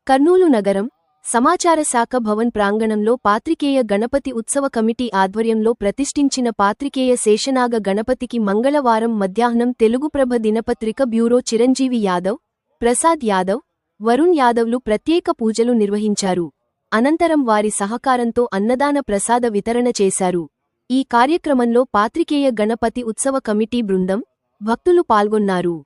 కర్నూలు నగరం సమాచార శాఖ భవన్ ప్రాంగణంలో పాత్రికేయ గణపతి ఉత్సవ కమిటీ ఆధ్వర్యంలో ప్రతిష్ఠించిన పాత్రికేయ శేషనాగ గణపతికి మంగళవారం మధ్యాహ్నం తెలుగుప్రభ దినపత్రిక బ్యూరో చిరంజీవి యాదవ్, ప్రసాద్ యాదవ్, వరుణ్ యాదవ్లు ప్రత్యేక పూజలు నిర్వహించారు. అనంతరం వారి సహకారంతో అన్నదాన ప్రసాద వితరణ చేశారు. ఈ కార్యక్రమంలో పాత్రికేయ గణపతి ఉత్సవ కమిటీ బృందం, భక్తులు పాల్గొన్నారు.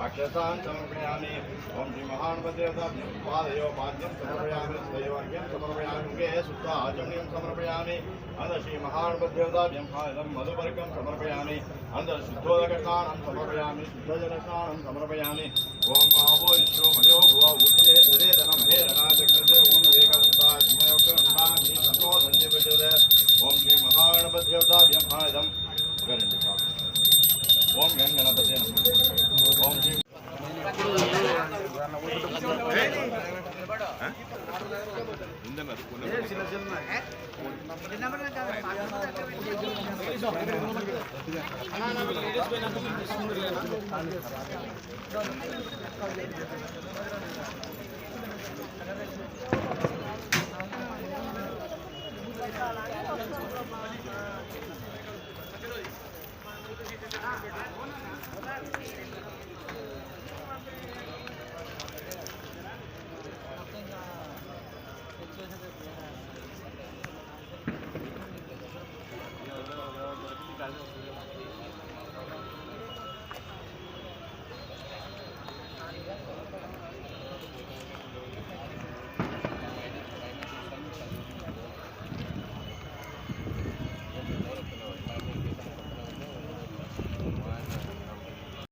अक्षतान् समर्पयामि। ओम श्री महागणपतिदेवताभ्यं पादयो पाद्यं समर्पयामि, दैवार्घ्यं समर्पयामि, मुखे शुद्धा आचमनीयं समर्पयामि। अनन्तरं श्री महागणपतिदेवताभ्यं पादं मधुपर्कं समर्पयामि। अनन्तरं शुद्धोदकस्नानं समर्पयामि, शुद्धजलस्नानं समर्पयामि। ओम महाभो विष्णु मयो भुव उच्चे तदेतनं हेरणाचक्रते ओम एकदन्ताय स्मयोक्तन्नानि ततो धन्यविजयते। ओम श्री महागणपतिदेवताभ्यं पादं ओम गणपते नमः। ओम श्री